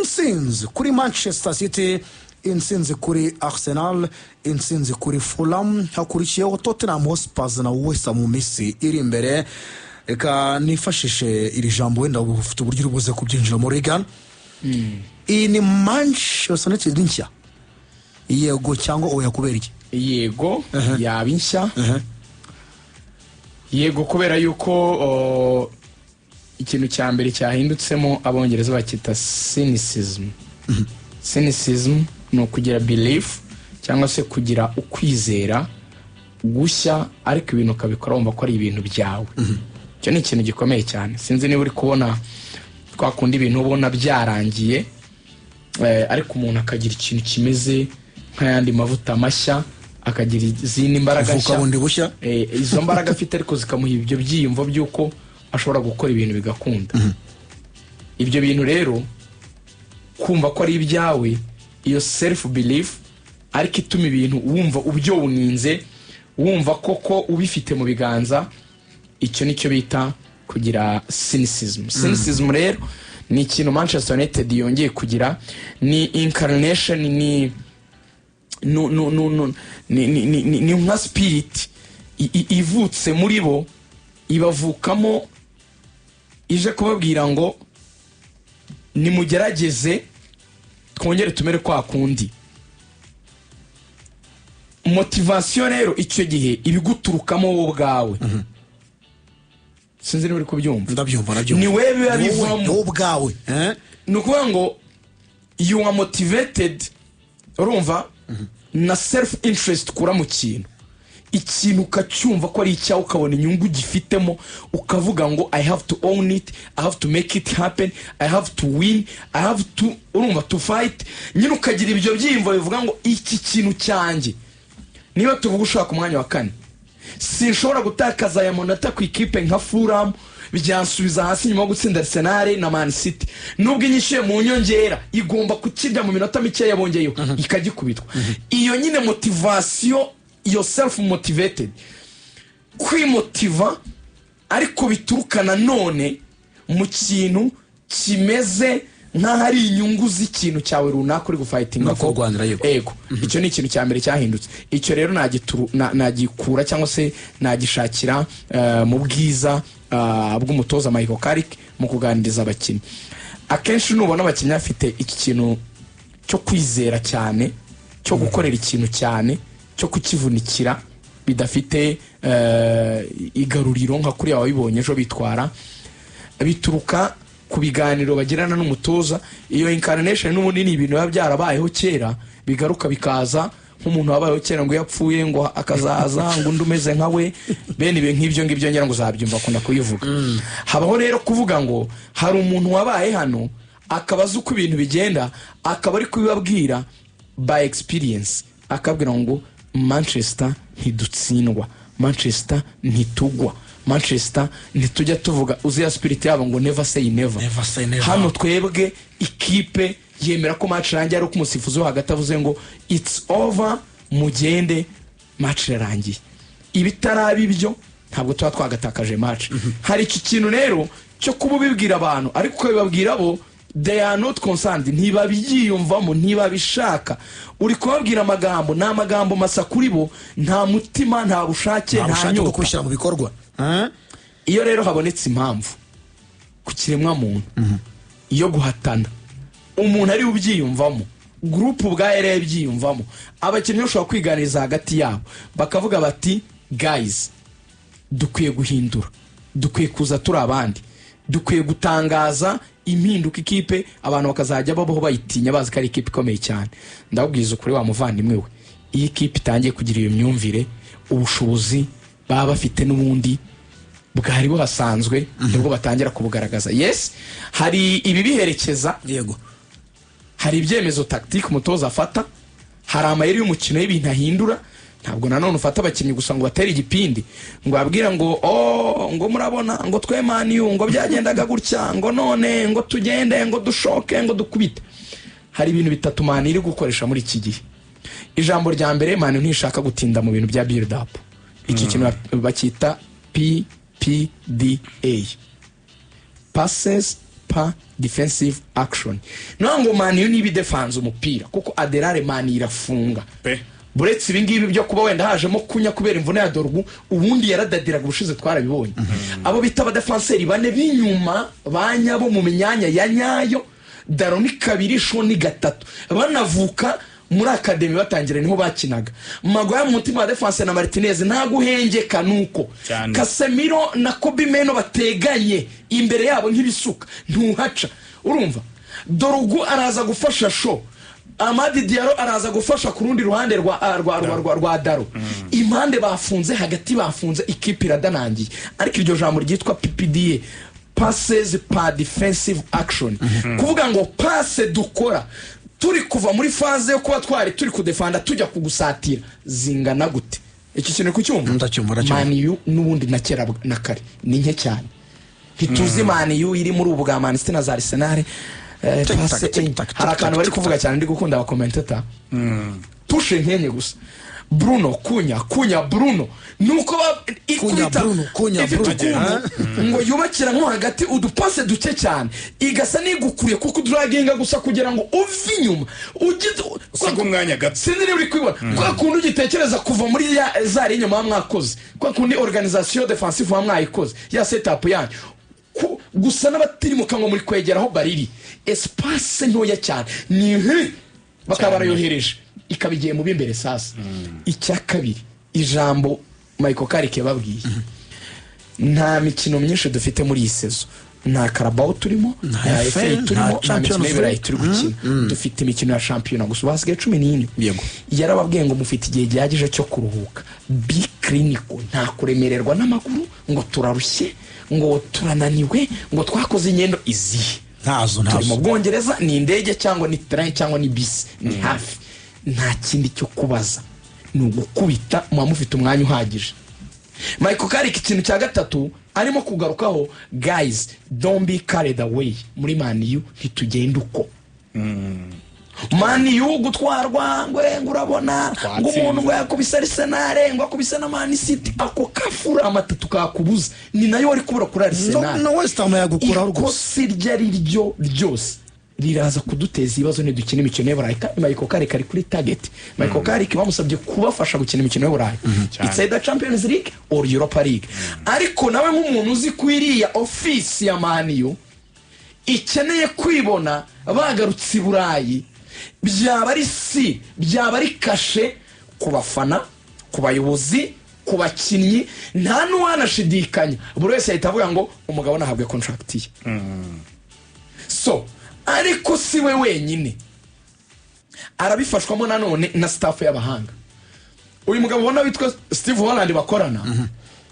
insinzi kuri Manchester City, insinzi kuri Arsenal, insinzi kuri Fulham, hakurikiyeho Tottenham Hotspur na West Ham Messi iri imbere. Reka nifashishe iri jambo wenda ufite uburyo urubuze kubyinjira muri Regan. Iyi ni Manchester United nshya. Yego cyangwa oya kubera iki? Yego yaba nshya. Yego kubera yuko ikintu cya mbere cyahindutsemo abongereza bakita cynicism. Cynicism no kugira belief cyangwa se kugira ukwizera gushya ariko ibintu kabikora wumva ko ari ibintu byawe. Cyo ni ikintu gikomeye cyane. Sinzi niba uri kubona twakunda ibintu ubona byarangiye ariko umuntu akagira ikintu kimeze nk'ayandi mavuta mashya, akagira izindi mbaraga nshya, izo mbaraga afite ariko zikamuha ibyo byiyumvo byuko ashobora gukora ibintu bigakunda. Ibyo bintu rero kumva ko ari ibyawe, iyo self belief ariko ituma ibintu wumva ubyo uninze, wumva koko ubifite mu biganza, icyo nicyo bita kugira cynicism. Cynicism rero ni ikintu Manchester United yongeye kugira, ni incarnation, ni nka spirit ivutse muri bo, ibavukamo ije kubabwira ngo nimugerageze twongere tumere kwa kundi. Motivation rero icyo gihe ibiguturukamo wowe ubwawe. Sinzi niba uri kubyumva. Ndabyumva. Ni wewe bibavamo wowe ubwawe. Nukuvuga ngo you are motivated, urumva, na self interest kura mu kintu. Ikintu ukacyumva ko ari icyawe, ukabona inyungu gifitemo, ukavuga ngo I have to own it, I have to make it happen, I have to win, I have to, urumva, to fight. Nyine ukagira ibyo byiyumvo bivuga ngo iki kintu cyanjye. Niba tuvuga ushaka umwanya wa 4, sinshobora gutakaza ya monata ku ikipe nka Fulham bijyansubiza hasi nyuma yo gutsinda Arsenal na Man City. Nubwo inyishuye mu nyongera igomba kukirya mu minota mike yabongeyo ikagikubitwa. Iyo nyine motivation, iyo self motivated, kwimotiva ariko biturukana none mu kintu kimeze nka hari inyungu z'ikintu cyawe runaka uri gufightinga ko Rwanda. Yego. Icyo ni ikintu cya mbere cyahindutse. Icyo rero nagikura cyangwa se nagishakira mu bwiza bw'umutoza Michael Carrick mu kuganiriza abakinnyi. Akenshi nubona abakinnyi afite iki kintu cyo kwizera cyane, cyo gukorera ikintu cyane, cyo kukivunikira bidafite igaruriro nka kuri ababibonye ejo bitwara, bituruka ku biganiro bagirana n'umutoza. Iyo incarnation n'ubundi ni ibintu biba byarabayeho kera, bigaruka bikaza nk'umuntu wabayeho kera ngo yapfuye ngo akazaza ngo ndumeze nkawe, bene ibi nk'ibyo ngibyo ngira ngo uzabyumva akunda kuyivuga. Habaho rero kuvuga ngo hari umuntu wabaye hano akabaza uko ibintu bigenda, akaba ari kubibabwira by experience, akabwira ngo Manchester ntidutsindwa, Manchester ntitugwa, Manchester ntitujya tuvuga uziya spirit yabo ngo never say never. Hano twebwe ikipe yemera ko match rangiye ari ukumusifuzo hagati avuze ngo it's over, mugende match rangiye. Ibitarabi ibyo ntabwo tuba twagatakaje match. Hari iki kintu rero cyo kububibwira abantu ariko bibabwira bo they are not concerned, ntibabiyumvamo, ntibabishaka. Uri kubabwira amagambo, nta magambo masa kuri bo, nta mutima, nta bushake, nta nyota kubishyira mu bikorwa. Iyo rero habonetse impamvu ku kiremwa muntu iyo guhatana, umuntu ari ubyiyumvamo, group ubwayo rero byiyumvamo, abakinnyi bashobora kwiganiriza hagati yabo bakavuga bati guys, dukwiye guhindura, dukwiye kuza turi abandi, dukwiye gutangaza impinduka ikipe, abantu bakazajya babaho bayitinya bazi ko ari ikipe ikomeye cyane. Ndabwiza ukuri wa muvandimwe we, iyi kipe itangiye kugira iyo myumvire, ubushobozi baba bafite n'ubundi bwari buhasanzwe nibwo batangira kubugaragaza. Yes, hari ibi biherekeza, yego, hari ibyemezo tactique umutoza afata, hari amayeri y'umukino y'ibintu ahindura. Ntabwo nanone ufata abakinnyi gusa ngo batere igipindi ngo abwira ngo ngo murabona ngo twemaniyu ngo byagendaga gutya ngo none ngo tugende ngo dushoke ngo dukubite. Hari ibintu bitatu mani iri gukoresha muri iki gihe. Ijambo rya mbere, mani ntishaka gutinda mu bintu bya build up. Iki kintu bakita PPDA, passes proper defensive action. Nango Man U nibi defense umupira kuko Adelare Man irafunga buretse ibingibi byo kuba wenda hajemo kunya kubera imvune ya Dorgu ubundi yaradadiraga ubushize twarabibonye abo bitaba defenseur bane binyuma banyabo mu myanya ya nyayo Daro ni kabiri sho ni gatatu banavuka muri academy batangira niho bakinaga Magoya mu mutima wa defense na Martinez ntaguhengeka nuko Casemiro na Kobe Meno bateganye imbere yabo nk'ibisuka ntuhaca urumva Dorgu araza gufasha sho Amadi Diallo araza gufasha ku rundi ruhande rwa Daro impande bafunze hagati bafunze ikipe iradanangiye ariko iryo jambo ryitwa PPDA passes per defensive action kuvuga ngo passe dukora turi kuva muri phase yo kuba twari turi kudefanda tujya kugusatira zingana gute iki kintu kucyumva Man U nubundi nakera nakare ni nke cyane ntituzi Man U iri muri ubu bwa Man City na za Arsenal harakantu bari kuvuga cyane ndi gukunda abakomentata tushe nkenye gusa Bruno kunya Bruno nuko ikubita kunya Bruno ngo yubakira nko hagati udupase duke cyane igasa nigukuriye kuko draginga gusa kugira ngo uve inyuma ugize usiga umwanya gato siniri uri kwibona kwa kundi ugitekereza kuva muri za inyuma mwakoze kwa kundi organisation defensive mwayikoze ya setup yanyu gusa n'abatirimuka ngo muri kwegeraho bariri espace ntoya cyane ni bakaba yohereje ikabigiye mu bimbere sasa icya kabiri ijambo Michael Carrick yababwiye nta mikino myinshi dufite muri iyi sezo nta Carabao turimo nta FA turimo nta Champions League turi gukina dufite imikino ya champion gusa basigaye 14 yego yarababwiye ngo mufite igihe gihagije cyo kuruhuka be clinical nta kuremererwa n'amaguru ngo turarushye ngo turananiwe ngo twakoze ingendo izihe ntazo mu Bwongereza ni indege cyangwa ni train cyangwa ni bus ni hafi nta kindi cyo kubaza ni ugukubita mufite umwanya uhagije Michael Carrick ikintu cya gatatu arimo kugarukaho guys don't be carried away muri Man U ntitugenda uko Man U gutwarwa ngo urabona ngo umuntu ngo yakubise Arsenal ngo akubise na Man City ako kafura amatatu kakubuza ni nayo wari kubura kuri Arsenal no West Ham yagukura rwose ryo ryose riraza kuduteza ibibazo ne dukina imikino y'Uburayi Michael Carrick ari kuri target Michael Carrick bamusabye kubafasha gukina imikino y'Uburayi it's either Champions League or Europa League ariko nawe nk'umuntu uzi kwiriya office ya Man U ikeneye kwibona bagarutse Burayi byaba ari kashe kubafana kubayobozi kubakinnyi nta nuwanashidikanya buri wese ahita avuga ngo umugabo nahabwe contract ye so ariko siwe wenyine arabifashwamo nanone na staff y'abahanga uyu mugabo ubona witwa Steve Holland bakorana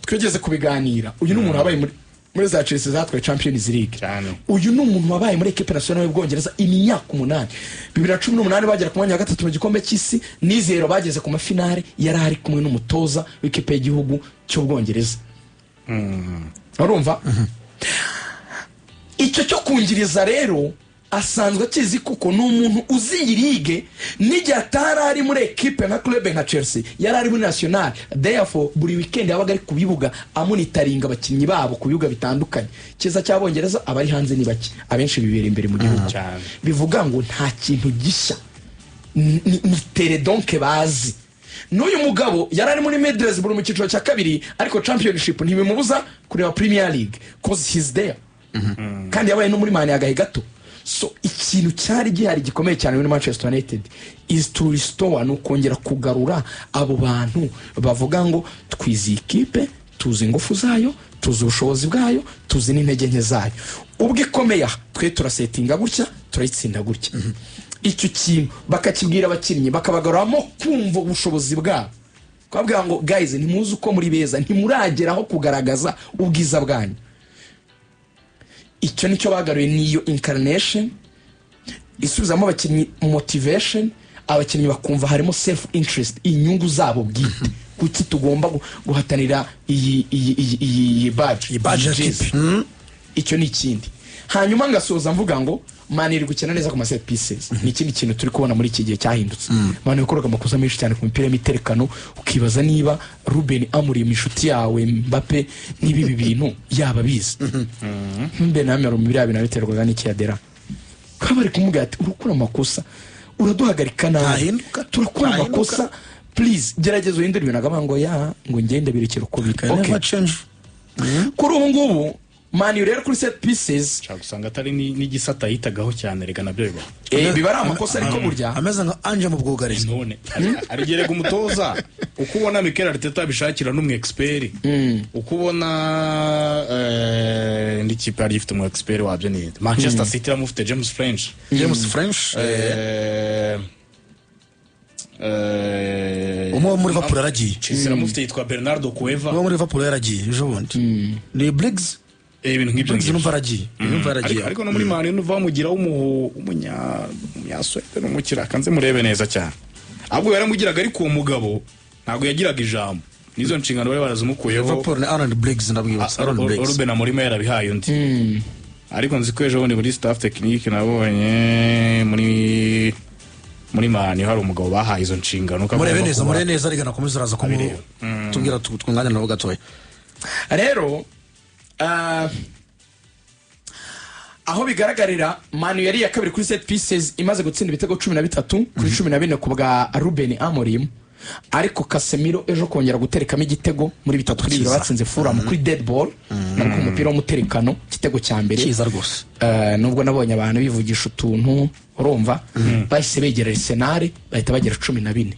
twegeze kubiganira uyu n'umuntu wabaye muri za Chelsea zatwaye Champions League uyu n'umuntu wabaye muri equipe nationale y'Ubwongereza imyaka 8 2018 bagera ku mwanya wa gatatu mu gikombe cy'isi n'izero bageze ku mafinale yari ari kumwe n'umutoza w'ikipe y'igihugu cy'Ubwongereza urumva icyo cyo kungiriza rero asanzwe kizi kuko n'umuntu uziyirige nijya tarari muri equipe nka club nka Chelsea yarari muri national therefore buri weekend yabaga ari kubibuga amonitoringa abakinnyi babo ku bibuga bitandukanye kiza cyabongereza abari hanze ni baki abenshi bibera imbere mu gihugu bivuga ngo nta kintu gishya ni tere donc bazi n'uyu mugabo yarari muri Middlesbrough mu cyiciro cya kabiri ariko championship ntibimubuza kureba Premier League cause he's there kandi yabaye no muri Man agahe gato so ikintu cyari gihari gikomeye cyane muri Manchester United is to restore no kongera kugarura abo bantu bavuga ngo twizi ikipe tuzi ingufu zayo tuzi ubushobozi bwayo tuzi n'intege nke zayo ubwo ikomeye twe turasetinga gutya turayitsinda gutya icyo kintu bakakibwira abakinnyi bakabagaramo kumva ubushobozi bwabo kwabwira ngo guys ntimuzi uko muri beza ntimurageraho kugaragaza ubwiza bwanyu icyo nicyo bagaruye niyo incarnation isubizamo abakinnyi motivation abakinnyi bakumva harimo self interest inyungu zabo bwite kuki tugomba guhatanira iyi badge ikipe icyo ni ikindi hanyuma ngasoza mvuga ngo mani iri gukina neza ku ma set pieces ni ikindi kintu turi kubona muri iki gihe cyahindutse mani yakoraga amakosa menshi cyane ku mipira y'imiterekano ukibaza niba Ruben Amorim inshuti yawe Mbappe n'ibi bintu yaba bizi Ruben Amorim mu biriya bintu biterwaga n'ikiyadera kaba ari kumubwira ati urukura amakosa uraduhagarika nabi turakora amakosa please gerageza uhindure ibintu agabango ngo ngende birekera uko bita kuri ubu ngubu mani rero kuri set pieces cyagusanga atari n'igisata yitagaho cyane rega nabyo biba biba ari amakosa ariko burya ameze nka anje mu bwugarizi none arigerega umutoza uko ubona Mikel Arteta bishakira n'umwe expert uko ubona n'ikipe yari ifite umu expert wabyo ni Manchester City ramufite James French umwe muri Liverpool yaragiye Chelsea ramufite yitwa Bernardo Cueva umwe muri Liverpool yaragiye ejo bundi ni Briggs ibintu nk'ibyo numva yaragiye ariko no muri Man U bamugira umunyaswede n'umukira kanze murebe neza cyane ahubwo yaramugiraga ariko uwo mugabo ntabwo yagiraga ijambo nizo nshingano bari barazumukuyeho Liverpool ni Aaron Briggs ndabwibutsa Aaron Briggs Ruben Amorim yarabihaye undi ariko nzi ko ejo bundi muri staff technique nabonye muri Man U hari umugabo bahaye izo nshingano murebe neza rigana komeza uraza tubwira twunganya nabo gatoya rero aho bigaragarira Man U yari ya kabiri kuri set pieces imaze gutsinda ibitego 13 kuri 14 ku bwa Ruben Amorim ariko Casemiro ejo kongera guterekamo igitego muri bitatu kuri batsinze Fulham kuri dead ball nako umupira w'umuterekano igitego cya mbere cyiza rwose nubwo nabonye abantu bivugisha utuntu urumva bahise begera Arsenal bahita bagera 14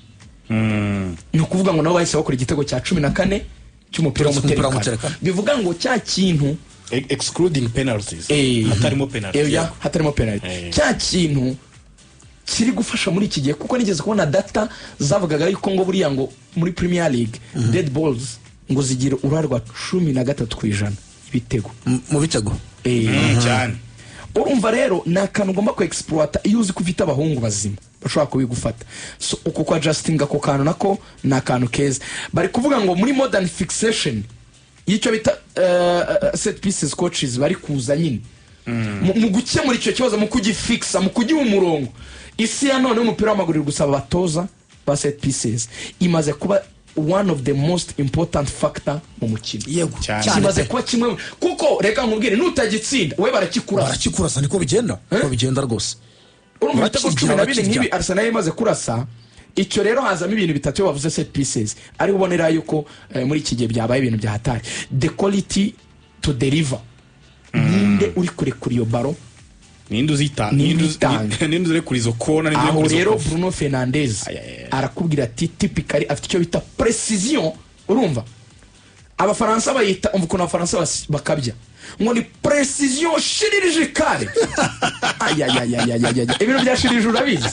ni ukuvuga ngo nabo bahise bakora igitego cya 14 cy'umupira w'umuterekano bivuga ngo cya kintu excluding penalties hatarimo penalty cya kintu kiri gufasha muri iki gihe kuko nigeze kubona data zavugaga yuko ngo buriya ngo muri Premier League dead balls ngo zigira urarwa 13% ibitego mu bitego cyane urumva rero nakantu ugomba ku exploiter iyo uzi ko ufite abahungu bazima bashobora kubigufata so uko kwa Justin ako kantu nako nakantu keza bari kuvuga ngo muri modern fixation y'icyo bita set pieces coaches bari kuza nyine mu gukemura icyo kibazo mu kugifixa mu kugiha umurongo isi ya none umupira w'amaguru gusaba batoza ba set pieces imaze kuba one of the most important factor mu mukino yego kimaze kuba kimwe kuko reka nkubwire nutagitsinda we barakikurasa niko bigenda rwose urumva ko 12 nk'ibi Arsenal imaze kurasa icyo rero hazamo ibintu bitatu bavuze set pieces ari ubonera yuko muri iki gihe byabaye ibintu bya hatari the quality to deliver ninde uri kure kuri iyo baro ninde uri kuri izo kona ninde aho rero Bruno Fernandes arakubwira ati typically afite icyo bita precision urumva abafaransa bayita umvuko n'abafaransa bakabya ngo ni precision chirurgicale ibintu bya chirurgie urabizi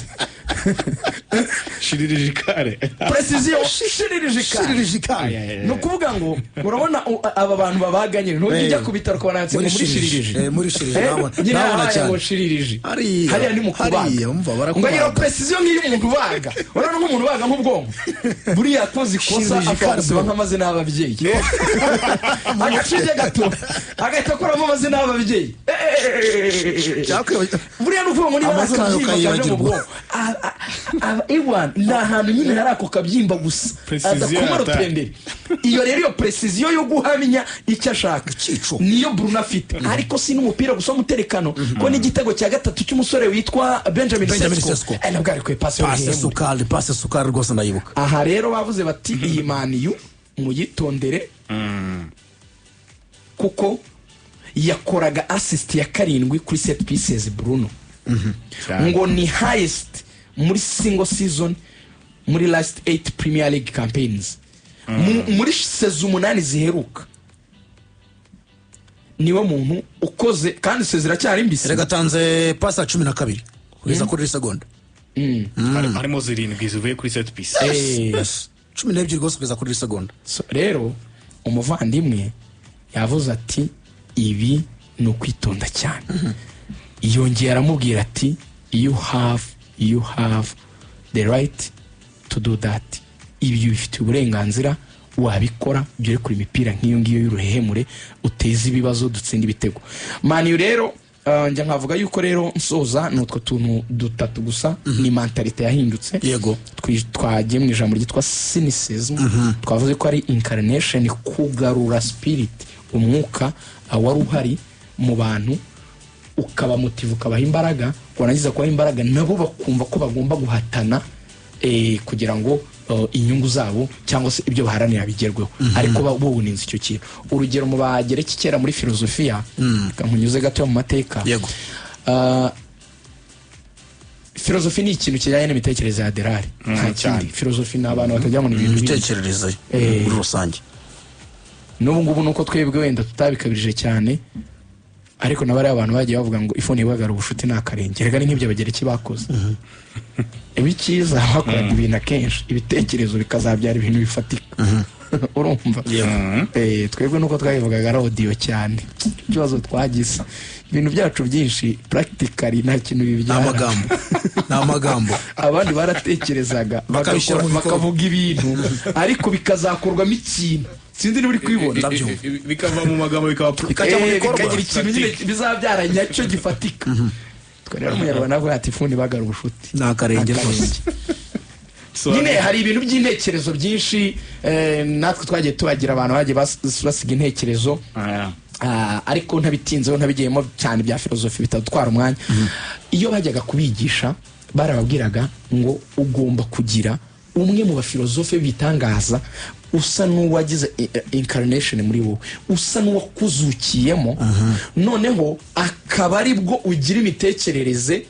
chirurgicale precision chirurgicale no kuvuga ngo urabona aba bantu babaganye ntujya ku bitaro ko banatse muri chirurgie nabona cyane chirurgie hariya ni mu kubaga ngo iyo precision nk'iy'umuntu baga urabona nk'umuntu baga nk'ubwonko buriya kozi kosa akaziba nk'amazina y'ababyeyi agacije gato agahita akoramo amazina y'ababyeyi buriya nuvuga ngo ni amazina mu bwonko Iwan ni ahantu nyine hari ako kabyimba gusa adakomara utendere iyo rero iyo precision yo guhamya icyo ashaka niyo Bruno afite ariko si n'umupira gusa umuterekano ko n'igitego cya gatatu cy'umusore witwa Benjamin Sesko nabwo ari kwe passe sukari rwose ndayibuka aha rero bavuze bati iyi Man U muyitondere kuko yakoraga assist ya 7 kuri set pieces Bruno ngo ni highest muri single season muri last 8 Premier League campaigns muri season 8 ziheruka niwe muntu ukoze kandi sezira cyari mbisi rega tanze pass 12 kugeza kuri seconda harimo 7 zivuye kuri set pieces 12 rwose kugeza kuri seconda so rero umuvandimwe yavuze ati ibi ni ukwitonda cyane yongera aramubwira ati you have the right to do that ibi bifite uburenganzira wabikora byo kuri imipira nk'iyo ngiyo y'uruhehemure uteza ibibazo dutsinda ibitego Man U rero njya nkavuga yuko rero nsoza ni utwo tuntu dutatu gusa ni mentalite yahindutse yego twagiye mu ijambo ryitwa cynicism twavuze ko ari incarnation, kugarura spirit, umwuka wari uhari mu bantu ukaba motive, ukabaha imbaraga, warangiza kubaha imbaraga nabo bakumva ko bagomba guhatana kugira ngo inyungu zabo cyangwa se ibyo baharanira bigerweho, ariko bawuninze icyo kintu. Urugero mu bagereki kera muri filozofiya, kankunyuze gato mu mateka, yego filozofi ni ikintu kijyanye n'imitekerereze ya Derari, nta kindi. Filozofi ni abantu batajya mu bintu imitekerereze muri rusange. N'ubu ngubu nuko twebwe wenda tutabikabirije cyane, ariko nabari abantu bagiye bavuga ngo ifuni ibagara ubushuti nakarenge, rega ni nk'ibyo abagereki bakoze. Ibikiza bakoraga ibintu akenshi ibitekerezo bikazabyara ibintu bifatika. Urumva? Twebwe nuko twabivugaga audio cyane, ikibazo twagize ibintu byacu byinshi practically nta kintu bibyara, n'amagambo abandi baratekerezaga bakavuga ibintu ariko bikazakorwamo ikintu sinzi niba uri kwibona bikava mu magambo bikajya mu bikorwa, bikagira ikintu nyine bizabyara nyacyo gifatika. Rero umunyarwanda avuga ati ifuni bagara ubushuti nakarenge rwose. Nyine hari ibintu by'intekerezo byinshi, natwe twagiye tubagira abantu bagiye basiga intekerezo, ariko ntabitinzeho ntabigiyemo cyane bya filozofi bitadutwara umwanya. Iyo bajyaga kubigisha barababwiraga ngo ugomba kugira umwe mu bafilozofe bitangaza usa n'uwagize incarnation muri wowe, usa n'uwakuzukiyemo, noneho akaba ari bwo ugira imitekerereze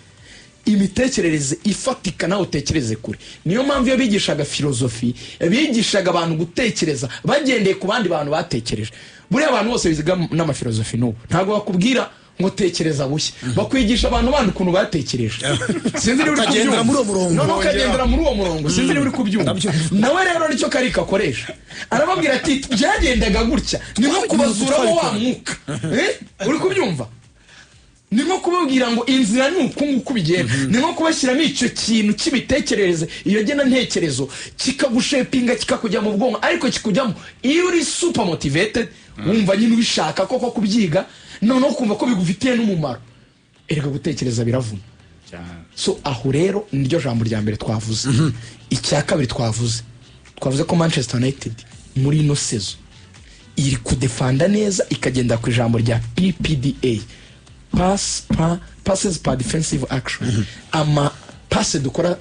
ifatika nawe utekereze kure. Niyo mpamvu iyo bigishaga filozofi bigishaga abantu gutekereza bagendeye ku bandi bantu batekereje. Buriya abantu bose biziga n'amafilozofi n'ubu ntabwo bakubwira ngo tekereza bushya, bakwigisha abantu bandi ukuntu batekereje. Sinzi niba uri kubyumva muri uwo murongo, none ukagendera muri uwo murongo, sinzi niba uri kubyumva. Nawe rero nicyo karika akoresha, arababwira ati byagendaga gutya, ni nko kubazuramo wa mwuka. Uri kubyumva? Ni nko kubabwira ngo inzira ni uku nguku bigenda, ni nko kubashyiramo icyo kintu cy'imitekerereze, iyo gena ntekerezo kikagushepinga kikakujya mu bwonko, ariko kikujyamo iyo uri super motivated, wumva nyine ubishaka koko kubyiga, noneho kumva ko bigufitiye n'umumaro. Erega gutekereza biravuna. So aho rero niryo jambo rya mbere twavuze. Icya kabiri twavuze ko Manchester United muri ino sezo iri kudefanda neza, ikagenda ku ijambo rya PPDA, passes per defensive action. Ama passe dukora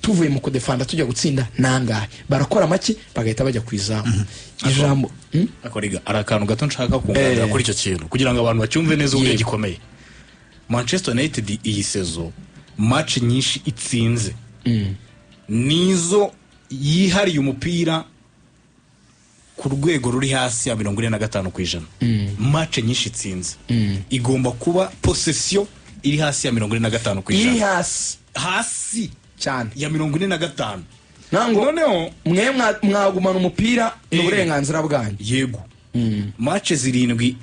tuvuye mu kudefanda tujya gutsinda nangahe, barakora make bagahita bajya kwizamu. Ijambo akoriga arakantu gato nshaka kunganira kuri icyo kintu kugira ngo abantu bacyumve neza uburyo gikomeye. Manchester United iyi sezo match nyinshi itsinze nizo yihariye umupira ku rwego ruri hasi ya 45%. Match nyinshi itsinze igomba kuba possession iri hasi ya 45%, iri hasi cyane ya 45. nango noneho mwe mwagumana umupira n'uburenganzira bwanyu. Yego match zirindwi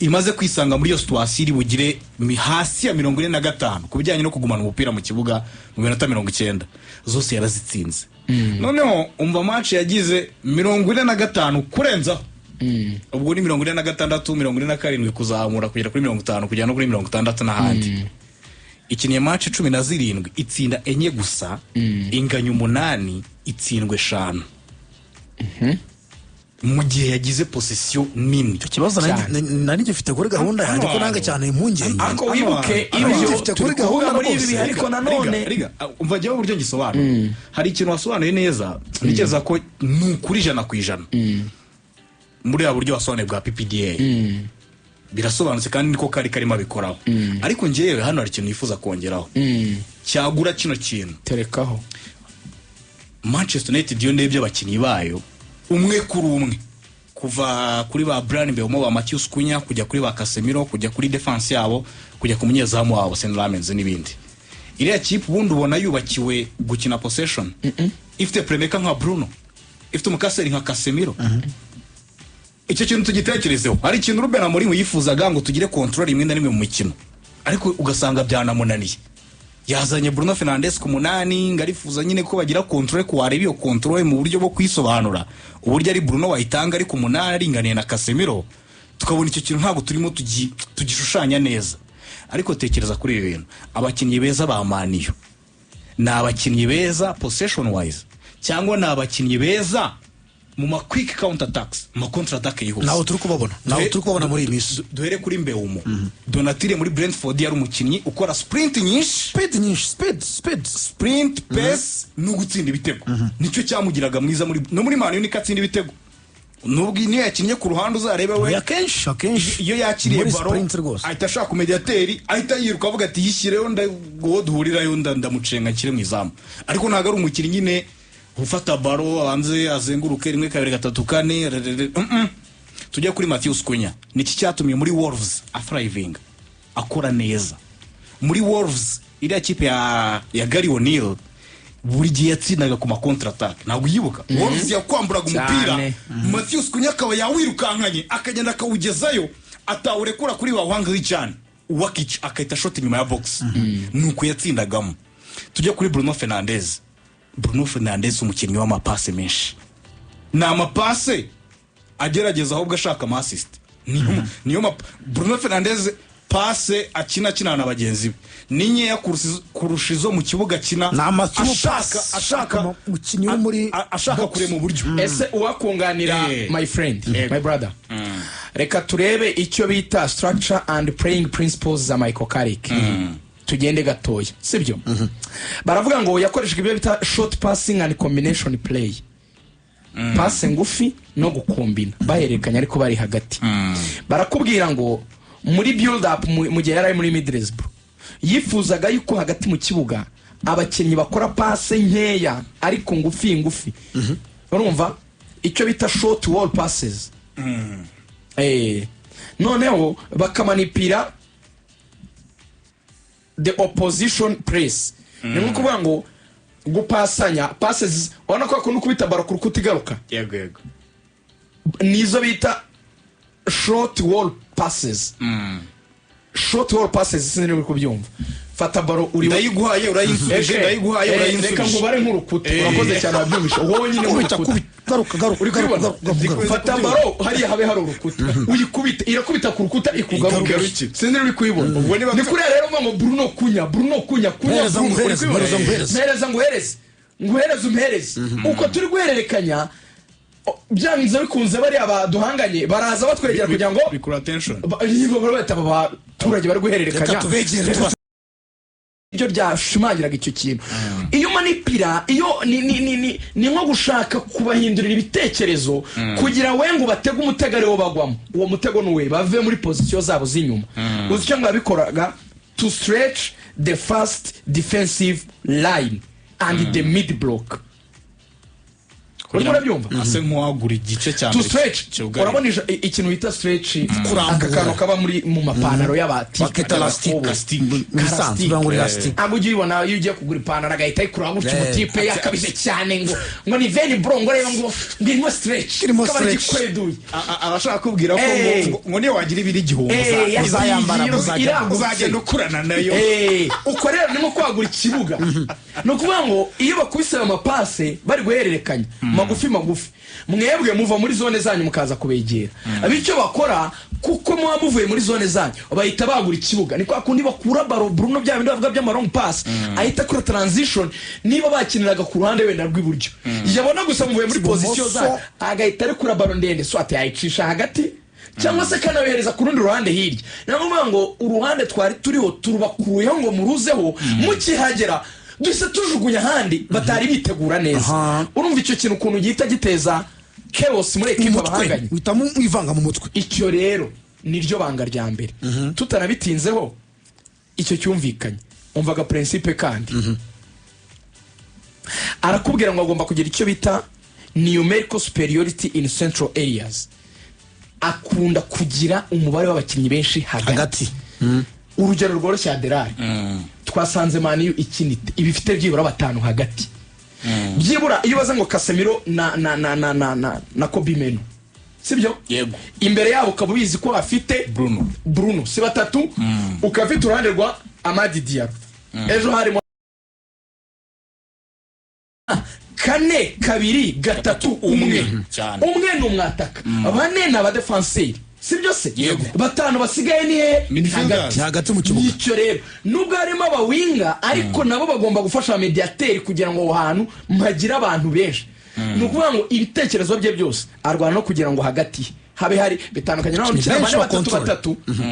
imaze kwisanga muri iyo situation iri bugire hasi ya 45 kubijyanye no kugumana umupira mu kibuga mu minota 90 zose yarazitsinze. Noneho umva match yagize 45 kurenza, ubwo ni 46 47 kuzamura kugera kuri 50 kujya no kuri 60 n'ahandi. Ikiniye match 17 itsinda enye gusa, inganya 8 itsindwe 5. Mu gihe yagize possession nini. Icyo kibazo nari gifite kuri gahunda yanjye ko nanga cyane impungenge. Ariko wibuke ibyo gifite kuri gahunda muri ibi, ariko nanone umva jyewe uburyo ngisobanura. Hari ikintu wasobanuye neza, nikeza ko n'ukuri 100%. Muri ya buryo wasobanuye bwa PPDA. Birasobanutse kandi niko karimo bikoraho. Ariko ngewe hano hari ikintu nifuza kongeraho. Cyagura kino kintu. Terekaho. Manchester United yo ndebye abakinnyi bayo umwe kuri umwe, kuva kuri ba Brian Mbeumo, ba Matheus Cunha, kujya kuri ba Casemiro, kujya kuri defense yabo, kujya ku munyezamu wabo Sen Lamens n'ibindi. Iriya kipe ubundi ubona yubakiwe gukina possession. Ifite playmaker nka Bruno, ifite umukaseri nka Casemiro. Icyo kintu tugitekerezeho. Hari ikintu Ruben Amorim yifuzaga ngo tugire control imwe na rimwe mu mikino, ariko ugasanga byanamunaniye. Yazanye Bruno Fernandes ku 8, ngarifuza nyine ko bagira control, ko wareba iyo control mu buryo bwo kwisobanura uburyo ari Bruno wayitanga ari ku 8 aringaniye na Casemiro, tukabona icyo kintu ntabwo turimo tugishushanya neza. Ariko tekereza kuri ibi bintu, abakinnyi beza ba Maniyo ni abakinnyi beza possession wise, cyangwa ni abakinnyi beza mu ma quick counter attacks, ma counter attack yihuse. naho turi kubabona muri iyi minsi. Duhere kuri Mbeumo. Donatille muri Brentford yari umukinnyi ukora sprint nyinshi, sprint pace no gutsinda ibitego. Nicyo cyamugiraga mwiza muri Maniyo, ni katsinda ibitego. Nubwo niyo yakinnye ku ruhande uzarebe we akenshi iyo yakiriye baro ahita ashaka mediateri, ahita yiruka avuga ati yishyireho ngo duhurirayo ndamucenga kire mu izamu. Ariko ntago ari umukinnyi nyine ufata baro abanze azenguruke rimwe kabiri gatatu kane. Tujya kuri Matheus Cunha, niki cyatumye muri Wolves athriving, akora neza muri Wolves. Iriya kipe ya Gary O'Neil buri gihe yatsindaga ku ma counter attack, ntabwo yibuka. Wolves yakwamburaga umupira, Matheus Cunha akaba yawirukankanye akagenda akawugezayo, atawurekura kuri wa Wang Hee-chan Wakic akahita shot inyuma ya box. Nuko yatsindagamo. Tujya kuri Bruno Fernandes, umukinnyi w'amapase menshi, ni amapase agerageza ahubwo ashaka ama assist. Niyo Bruno Fernandes pase akina na bagenzi be ni nkeya kurusha izo mu kibuga kina, ashaka umukinnyi wo muri ashaka kure mu buryo. Ese uwakunganira my friend, my brother, reka turebe icyo bita structure and playing principles za Michael Carrick. Tugende gatoya, sibyo? Baravuga ngo yakoreshaga ibyo bita short passing and combination play. Passe ngufi no gukombina baherekanya ariko bari hagati. Barakubwira ngo muri build up mu gihe yari muri Middlesbrough yifuzaga yuko hagati mu kibuga abakinnyi bakora passe nkeya ariko ngufi. Urumva icyo bita short wall passes. Noneho bakamanipira the opposition press. Ni nko kuvuga ngo gupasanya passes, ubona ko akunda kubita baro ku rukuta igaruka. Yego. Nizo bita short wall passes. Short wall passes sinari uri kubyumva. Fata baro uri ndayiguhaye urayinsubije, reka ngubare nk'urukuta. Urakoze cyane wabyumvisha. Wowe nyine garuka uri kubibona. Fata baro hariya habe hari urukuta, uyikubita irakubita ku rukuta ikugaruka. Sinari uri kubibona. Ni kuri rero ngo Bruno Cunha nguhereze uko turi guhererekanya byangiza bikunze bari abaduhanganye baraza batwegera kugira ngo bikura attention. Nibo barata abaturage bari guhererekanya ibyo byashimagiraga icyo kintu. Iyo manipira iyo ni nko gushaka kubahindurira ibitekerezo kugira wengo batega umutegare wo bagwamo. Uwo mutego nuwe bave muri position zabo z'inyuma. Uzi cyo ngabikoraga to stretch the fast defensive line and the mid block. Urabyumva? Ase nk'uwagura igice cyane. To stretch. Urabona ikintu bita stretch, akakano kaba muri mu mapantaro y'abati. Bakita casting. Abugiye ubona iyo ugiye kugura ipantaro agahita ikura gutyo umutipe yakabize cyane ngo ni veni bro ngo reba ngo ngirimo stretch. Kabari kweduye. Abashaka kubwira ko ngo niyo wagira ibiri igihumbi uzayambara uzagenda ukurana nayo. Uko rero nimo kwagura ikibuga. No kuvuga ngo iyo bakubise amapase bari guhererekanya magufi mwebwe muva muri zone zanyu mukaza kubegera. Abicyo bakora kuko muba muvuye muri zone zanyu bahita bagura ikibuga. Ni kwa kundi bakura baro Bruno bya bindi bavuga by'ama long pass ahita kuri transition niba bakiniraga ku ruhande wenda rw'iburyo yabona gusa muvuye muri position zanyu agahita ari kuri baro ndende swate yayicisha hagati cyangwa se kanayohereza ku rundi ruhande hirya. Navuga ngo uruhande twari turiho turubakuyeho ngo muruzeho mukihagera dusa tujugunya handi batari bitegura neza. Urumva icyo kintu ukuntu gihita giteza chaos muri equipe abahanganye witamu mwivanga mu mutwe. Icyo rero niryo banga rya mbere. Tutanabitinzeho icyo cyumvikanye umvaga principe kandi arakubwira ngo agomba kugira icyo bita numerical superiority in central areas. Akunda kugira umubare w'abakinnyi benshi hagati. Urugero rworoshye Adelari twasanze Maniyu ikinite ibifite byibura batanu hagati. Byibura iyo baza ngo Casemiro na Kobe Meno, sibyo? Yego. Imbere yabo kabubizi ko afite Bruno si batatu. Ukafite uruhande rwa Amadi Diallo. Ejo harimo kane kabiri gatatu umwe ni umwataka, bane na ba defenseur sibyo se Yego. batanu basigaye ni he Midfielders. Ni hagati mu kibuga. nicyo rero nubwo harimo abawinga ariko nabo bagomba gufasha abamediateri kugira ngo aho hantu mpagire abantu benshi ni ukuvuga ngo ibitekerezo bye byose arwana no kugira ngo hagati habe hari bitandukanye n'abantu Benshi bakina bane wa batatu control. batatu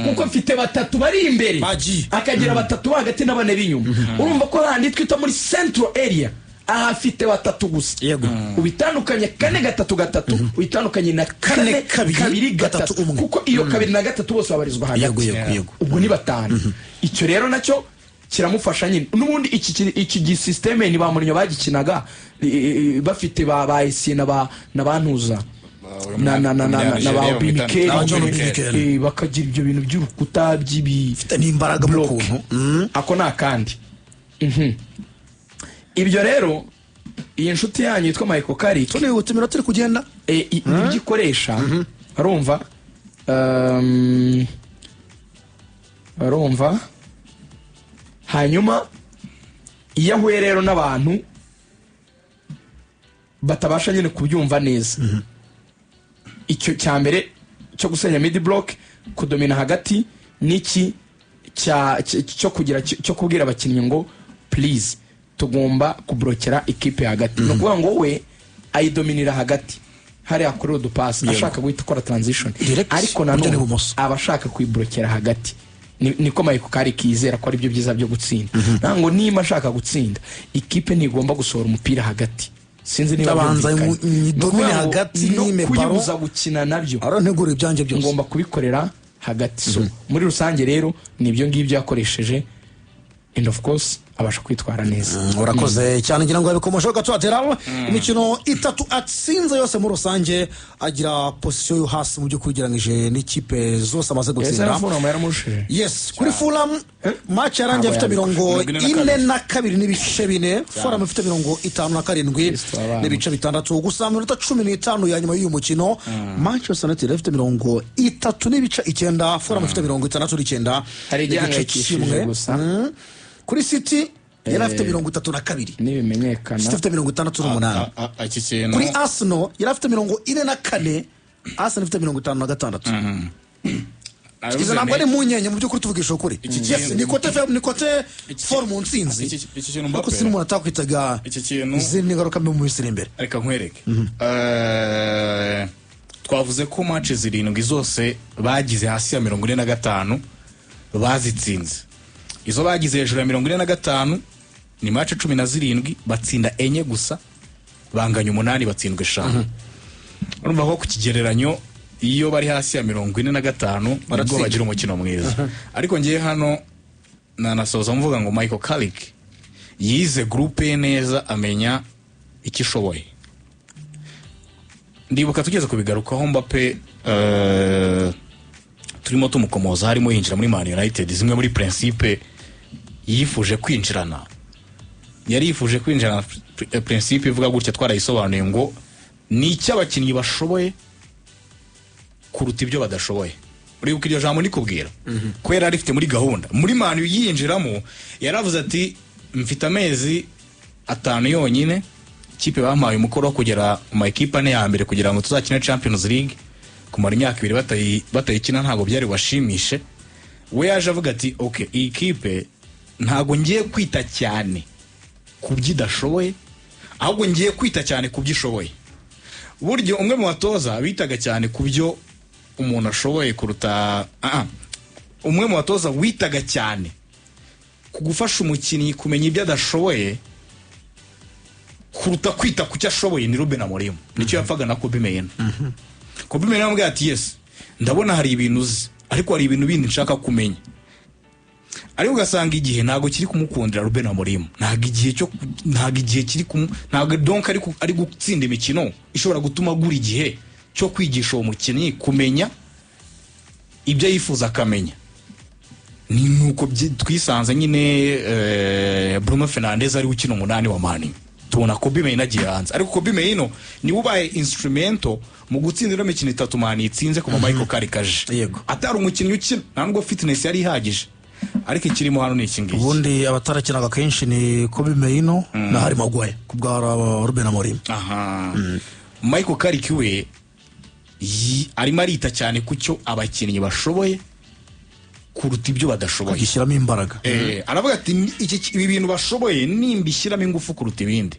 kuko mfite batatu bari imbere Bagiye. akagira batatu hagati n'abane b'inyuma urumva ko handi twita muri central area ahafite batatu gusa Yego. ubitandukanye kane gatatu gatatu ubitandukanye na kane kabiri, kabiri gatatu gatatu umwe. kuko iyo kabiri na gatatu bose babarizwa Yego, hagati yego, yego. ubwo ni batanu icyo rero nacyo kiramufasha nyine n'ubundi iki gisysteme ni ba Mourinho bagikinaga bafite ba Essien na ba Ntuza na ba Obi Mikel Na John Obi Mikel. bakagira ibyo bintu by'urukuta by'ibi Ufite n'imbaraga mu block. kuntu. ako ni akandi ibyo rero iyi nshuti yanyu yitwa Michael Carrick tunihuta iminota iri kugenda. ibyo ikoresha arumva hanyuma iyo ahuye rero n'abantu batabasha nyine kubyumva neza icyo cya mbere cyo gusenya mid block kudomina hagati n'iki cyo kubwira abakinnyi ngo please tugomba kubrokera ikipe hagati no kuvuga ngo we ayidominira hagati hariya kuri udupasi ashaka guhita ukora transition Direct, ariko burya nanone n'ibumoso. aba ashaka kuyibrokera hagati niko Michael Carrick yizera ko ari byo byiza byo gutsinda ntango niba ashaka gutsinda ikipe ntigomba gusohora umupira hagati sinzi niba Tabanza byumvikanye. idomine Ni ukuvuga ngo hagati no n'ime kuyibuza baro. gukina nabyo Aro ntegura ibyanjye byose. ngomba kubikorera hagati so muri rusange rero nibyo ngibyo yakoresheje and of course abasha kwitwara neza urakoze cyane ngira ngo yabikomojeho gato atera imikino itatu atsinze yose muri rusange agira position yo hasi mu byo kugereranyije n'ikipe zose amaze ese gutsinda. arafunama yaramurushije Yes, kuri Fulham match yarangiye afite mirongo ine na kabiri n'ibice bine. Fulham ifite mirongo itanu na karindwi n'ibice bitandatu. Gusa mu minota 15 ya nyuma y'uyu mukino Manchester United ifite mirongo itatu n'ibice icyenda. Fulham ifite mirongo itandatu n'icyenda. Hari igihangayikishije gusa Kuri City yari afite mirongo itatu na kabiri. nibimenyekana City ifite mirongo itandatu n'umunani. iki kintu Kuri Arsenal yari afite mirongo ine na kane. Arsenal ifite mirongo itanu na gatandatu. Izo ntabwo ari munyenye mu by'ukuri tuvugisha ukuri. Yes, ni kote form nsinzi. iki kintu Ariko si umuntu atakwitaga iki kintu izindi ngaruka mbi mu misiri imbere. reka nkwereke twavuze ko match zirindwi zose bagize hasi ya 45 bazitsinze izo bagize hejuru ya 45 ni match 17 batsinda enye gusa banganya 8 batsindwe 5 urumva ko ku kigereranyo iyo bari hasi ya 45 nibwo bagira umukino mwiza ariko ngiye hano nanasoza mvuga ngo Michael Carrick yize groupe ye neza amenya ikishoboye ndibuka tugeze kubigarukaho Mbappe turimo tumukomoza harimo yinjira muri Man United zimwe muri principe yifuje kwinjirana yari yifuje kwinjirana principe ivuga gutya twarayisobanuye ngo ni icy'abakinnyi bashoboye kuruta ibyo badashoboye uribuka iryo jambo nikubwira ko yari arifite muri gahunda muri Man U yinjiramo yaravuze ati mfite amezi 5 yonyine kipe bampaye umukoro wo kugera mu equipe ane ya mbere kugira ngo tuzakine Champions League kumara imyaka 2 batayikina ntago byari washimishe we yaje avuga ati okay iyi kipe ntago ngiye kwita cyane kubyidashoboye ahubwo ngiye kwita cyane kubyishoboye buryo umwe mu batoza bitaga cyane kubyo umuntu ashoboye kuruta umwe mu batoza witaga cyane kugufasha umukinnyi kumenya ibyo adashoboye kuruta kwita ku cyo ashoboye ni Ruben Amorim nicyo yapfaga na Kobe Mainoo Kobe Mainoo yambwiye ati yes ndabona hari ibintu uzi ariko hari ibintu bindi nshaka kumenya ariko ugasanga igihe ntago kiri kumukundira Ruben Amorim ntago igihe kiri ntago donc ari gutsinda imikino ishobora gutuma gura igihe cyo kwigisha uwo mukinnyi kumenya ibyo yifuza akamenya ni nuko twisanze nyine Bruno Fernandes ari ukina 8 wa Man tubona Kobe Mainoo agiye hanze ariko Kobe Mainoo ni ubaye instrumento mu gutsindira imikino 3 Man itsinze kuma Michael Carrick aje atari umukinnyi ukina ntabwo fitness yari ihagije ariko ikirimo hano ni ikingiki ubundi abatarakinaga kenshi ni Kobe Mainoo na Harry Maguire kubwa Ruben Amorim Michael Carrick we arimo arita cyane ku cyo abakinnyi bashoboye kuruta ibyo badashoboye, agishyiramo imbaraga. aravuga ati ibi bintu bashoboye nimbishyiramo ingufu kuruta ibindi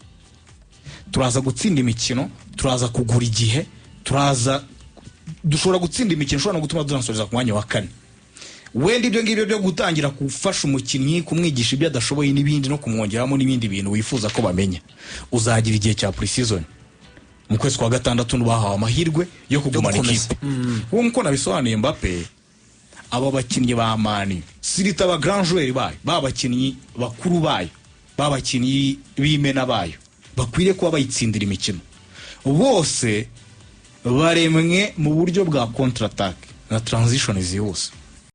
turaza gutsinda imikino, turaza kugura igihe, dushobora gutsinda imikino ishobora no gutuma dunasoreza ku mwanya wa 4. wenda ibyo ngibyo byo gutangira gufasha umukinnyi kumwigisha ibyo adashoboye n'ibindi no kumwongeramo n'ibindi bintu wifuza ko bamenya, uzagira igihe cya pre-season mu kwezi kwa 6 nubahawe amahirwe yo kugumana ikipe. Nk'uko nabisobanuye Mbappe, aba bakinnyi ba Mani sirita ba grand joueur bayo, babakinnyi bakuru bayo, babakinnyi b'imena bayo bakwiriye kuba bayitsindira imikino, bose baremwe mu buryo bwa counter attack na transition zihuse.